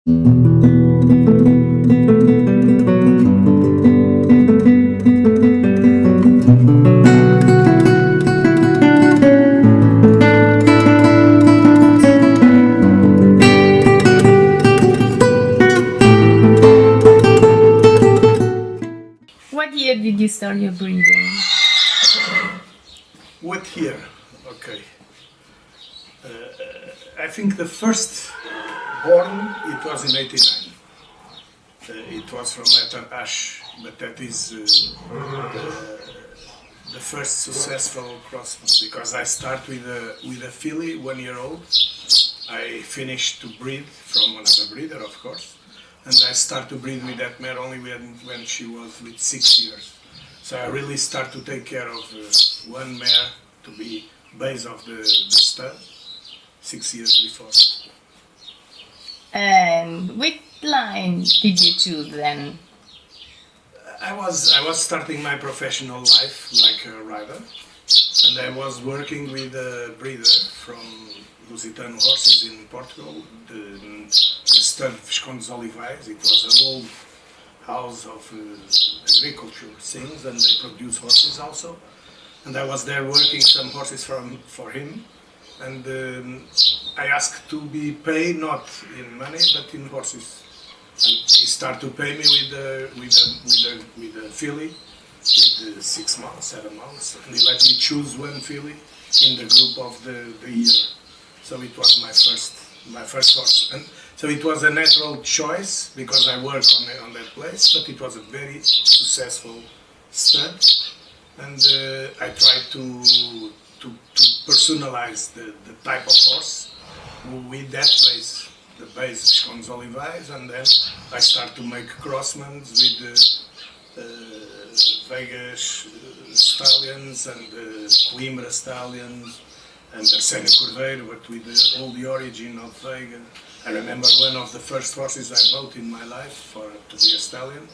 What year did you start your breeding? What year? Okay. I think the first born, it was in 89. It was from letter Ash, but that is the first successful crossman, because I start with a filly, 1 year old. I finished to breed from another breeder, of course, and I start to breed with that mare only when she was with 6 years. So I really start to take care of one mare to be base of the stud 6 years before. And which line did you choose then? I was starting my professional life like a rider, and I was working with a breeder from Lusitano horses in Portugal, the stud Viscondes Olivais. It was an old house of agriculture things, and they produce horses also. And I was there working some horses for him, and I asked to be paid not in money but in horses. And he started to pay me with a filly, with 6 months, 7 months, and he let me choose one filly in the group of the year. So it was my first horse, and so it was a natural choice because I worked on that place. But it was a very successful stud, and I tried to personalize the type of horse with that base. The base Viscondes Olivais, and then I start to make crossmans with Vegas stallions and Coimbra stallions and Arsénio Cordeiro, but with all the origin of Vega. I remember one of the first horses I bought in my life to be a stallion.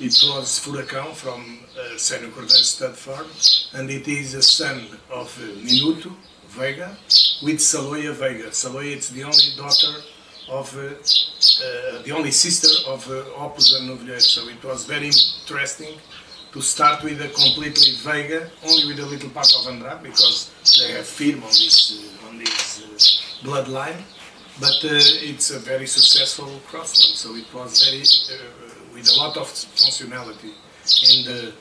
It was Furacão from Arsénio Cordeiro stud farm, and it is a son of Minuto Vega with Saloia Vega. Saloia is the only daughter of the only sister of Opus and Novilheiro. So it was very interesting to start with a completely Vega, only with a little part of Andrade, because they have firm on this bloodline. But it's a very successful crossman. So it was very with a lot of functionality in the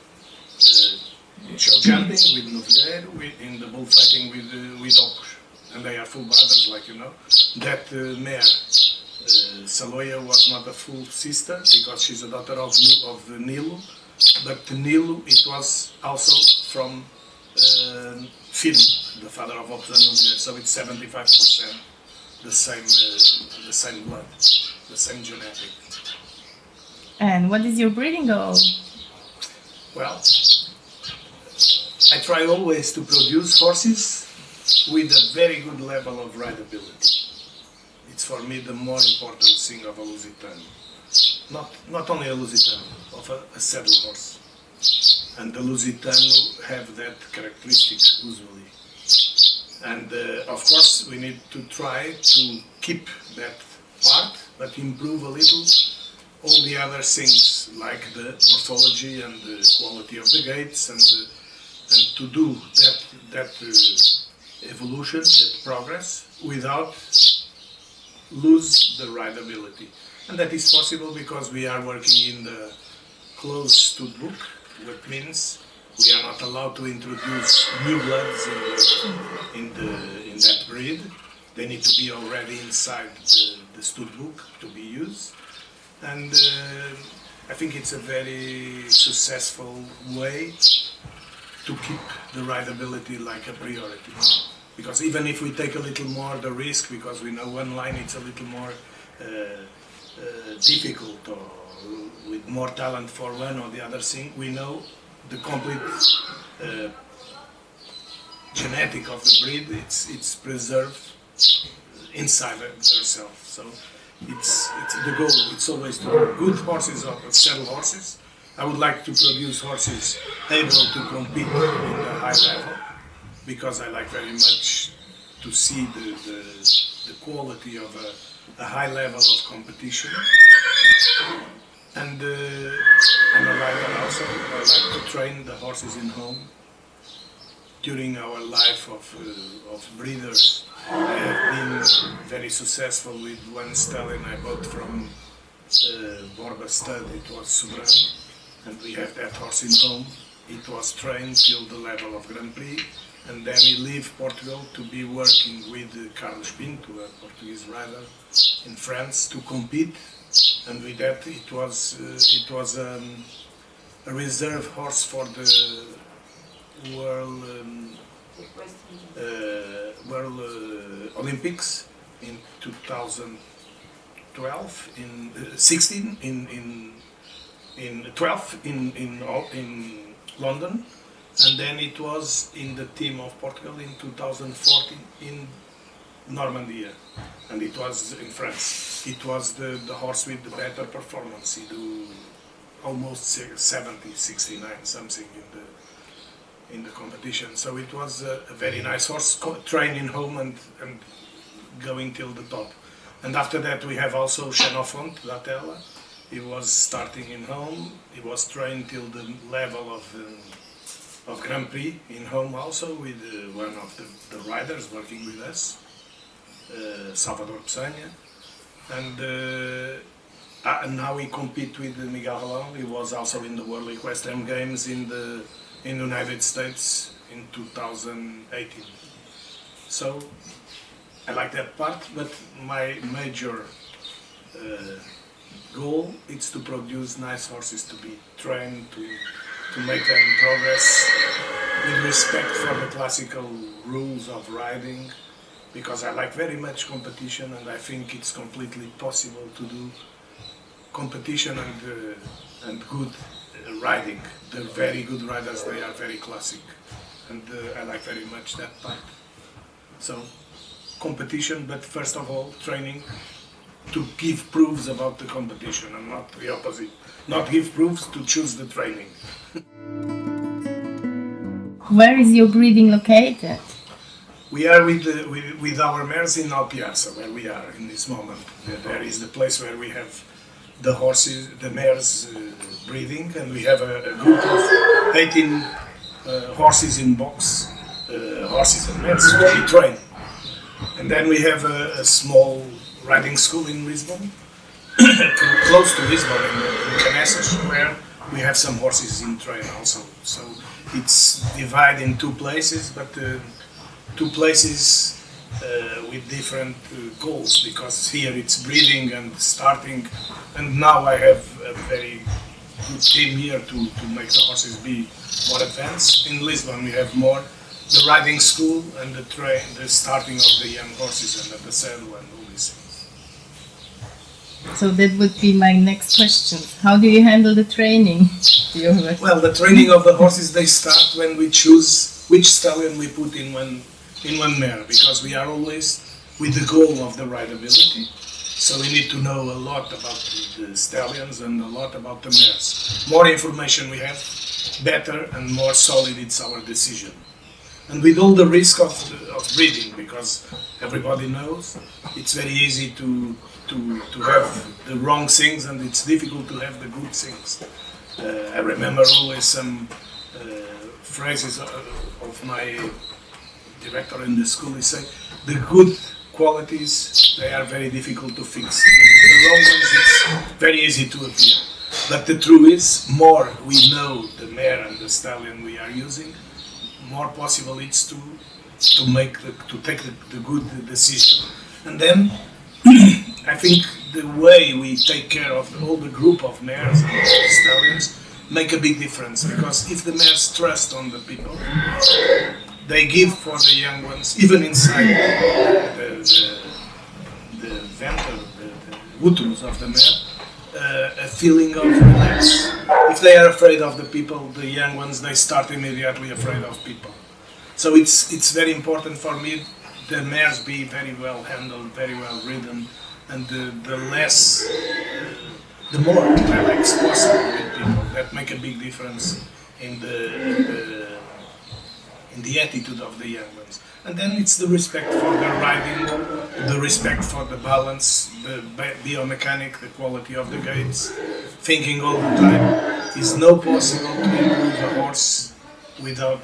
show jumping with Novilheiro, in the bullfighting with Opus. And they are full brothers, like you know. That mare, Saloia, was not a full sister because she's a daughter of Nilo, but Nilo, it was also from Film, the father of Opus and Novilheiro. So it's 75% the same blood, the same genetic. And what is your breeding goal? Well, I try always to produce horses with a very good level of rideability. It's for me the more important thing of a Lusitano. Not only a Lusitano, of a saddle horse. And the Lusitano have that characteristic usually. And of course we need to try to keep that part, but improve a little all the other things like the morphology and the quality of the gaits, and to do that evolution, that progress, without lose the rideability. And that is possible because we are working in the closed stud book, which means we are not allowed to introduce new bloods in that breed. They need to be already inside the stud book to be used. And I think it's a very successful way to keep the rideability like a priority. Because even if we take a little more the risk, because we know one line it's a little more difficult or with more talent for one or the other thing, we know the complete genetic of the breed, it's preserved inside herself. So it's the goal. It's always to do good horses or saddle horses. I would like to produce horses able to compete in the high level, because I like very much to see the quality of a high level of competition. And I'm a rider also. I like to train the horses in home. During our life of breeders, I have been very successful with one stallion I bought from Borba Stud. It was Soberano, and we have that horse in home. It was trained till the level of Grand Prix, and then he left Portugal to be working with Carlos Pinto, a Portuguese rider, in France to compete. And with that, it was a reserve horse for the World Olympics in 2012, in 16, in 12 in London, and then it was in the team of Portugal in 2014 in Normandy, and it was in France. It was the horse with the better performance. He do almost 70, 69, something in the competition. So it was a very nice horse, trained in home and going till the top. And after that we have also Xenofont da Tela. He was starting in home. He was trained till the level of Grand Prix in home also with one of the riders working with us, Salvador Peçanha. And now he compete with Miguel Rolão. He was also in the World Equestrian Games in the United States in 2018. So I like that part, but my major goal is to produce nice horses, to be trained, to make them progress with respect for the classical rules of riding, because I like very much competition, and I think it's completely possible to do competition and good riding. The very good riders, they are very classic, and I like very much that part. So competition, but first of all training to give proofs about the competition, and not the opposite. Not give proofs, to choose the training. Where is your breeding located? We are with our mares in Alpiarça, where we are in this moment. There is the place where we have the horses, the mares breeding, and we have a group of 18 horses in box, horses and mares to be trained. And then we have a small riding school in Lisbon, close to Lisbon, in Caneças, where we have some horses in train also. So it's divided in two places, but two places with different goals, because here it's breeding and starting, and now I have a very good team here to make the horses be more advanced. In Lisbon we have more the riding school and the starting of the young horses and the saddle and all these things. So that would be my next question. How do you handle the training? Well, the training of the horses, they start when we choose which stallion we put in one mare, because we are always with the goal of the rideability. So we need to know a lot about the stallions and a lot about the mares. More information we have, better and more solid it's our decision. And with all the risk of breeding, because everybody knows it's very easy to have the wrong things, and it's difficult to have the good things. I remember always some phrases of my director in the school. He said, the good qualities, they are very difficult to fix. The wrong ones, it's very easy to appear. But the truth is, more we know the mare and the stallion we are using, more possible it's to take the good decision. And then I think the way we take care of all the group of mares and stallions make a big difference, because if the mares trust on the people, they give for the young ones, even inside the venter, the uterus of the mare, a feeling of relax. If they are afraid of the people, the young ones, they start immediately afraid of people. So it's very important for me the mares be very well handled, very well ridden, and the less, the more relaxed possible with people. That make a big difference in in the attitude of the young ones. And then it's the respect for the riding, the respect for the balance, the biomechanic, the quality of the gaits, thinking all the time. Is no possible to improve a horse without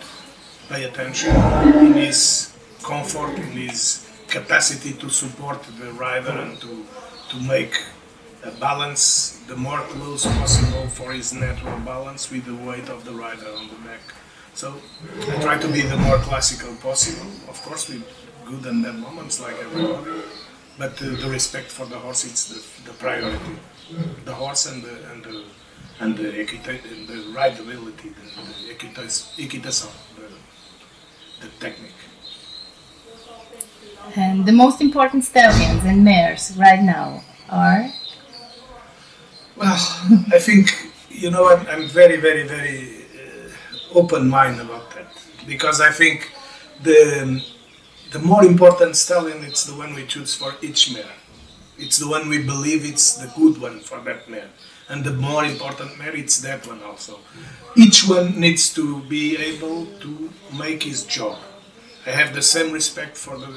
pay attention in his comfort, in his capacity to support the rider and to make a balance the more close possible for his natural balance with the weight of the rider on the back. So I try to be the more classical possible, of course with good and bad moments like everybody, but the respect for the horse, it's the priority. The horse and the rideability, the equitation, the technique. And the most important stallions and mares right now are? Well, I think, I'm very, very, very open-minded about that, because I think the more important stallion, it's the one we choose for each mare. It's the one we believe it's the good one for that mare. And the more important mare, it's that one also. Each one needs to be able to make his job. I have the same respect for the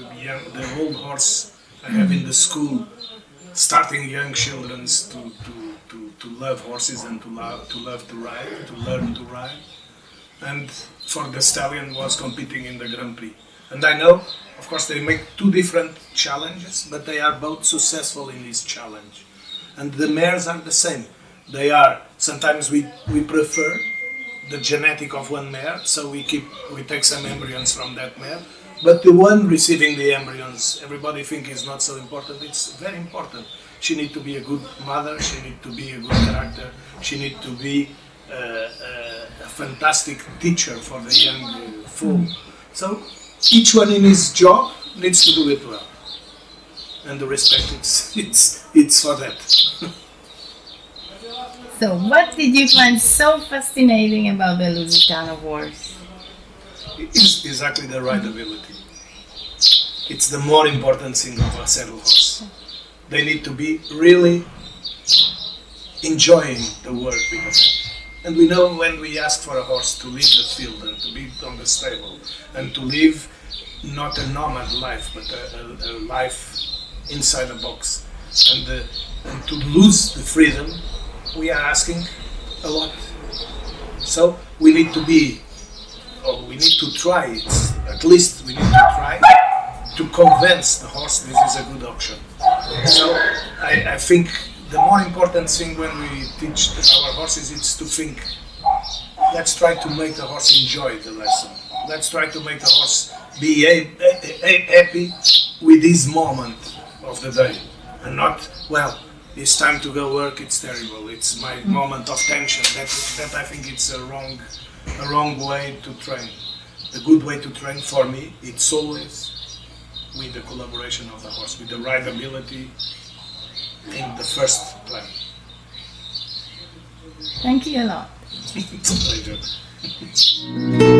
old horse I have in the school, starting young children to love horses and to love to ride, to learn to ride. And for the stallion was competing in the Grand Prix. And I know, of course, they make two different challenges, but they are both successful in this challenge. And the mares are the same. They are, sometimes we prefer the genetic of one mare, so we take some embryons from that mare. But the one receiving the embryons, everybody think is not so important. It's very important. She needs to be a good mother, she needs to be a good character, she needs to be a fantastic teacher for the young foal. So each one in his job needs to do it well. And the respect, it's for that. So what did you find so fascinating about the Lusitano horse? It's exactly the rideability. It's the more important thing of a saddle horse. They need to be really enjoying the work we have. And we know when we ask for a horse to leave the field and to be on the stable and to live not a nomad life, but a life inside a box, and to lose the freedom, we are asking a lot. So we need to try it. At least we need to try to convince the horse this is a good option. So I think the more important thing when we teach our horses is to think. Let's try to make the horse enjoy the lesson. Let's try to make the horse be happy with this moment of the day, and not, well, it's time to go work, it's terrible, it's my moment of tension. That I think it's a wrong way to train. The good way to train for me, it's always with the collaboration of the horse, with the rideability in the first plan. Thank you a lot. It's a pleasure.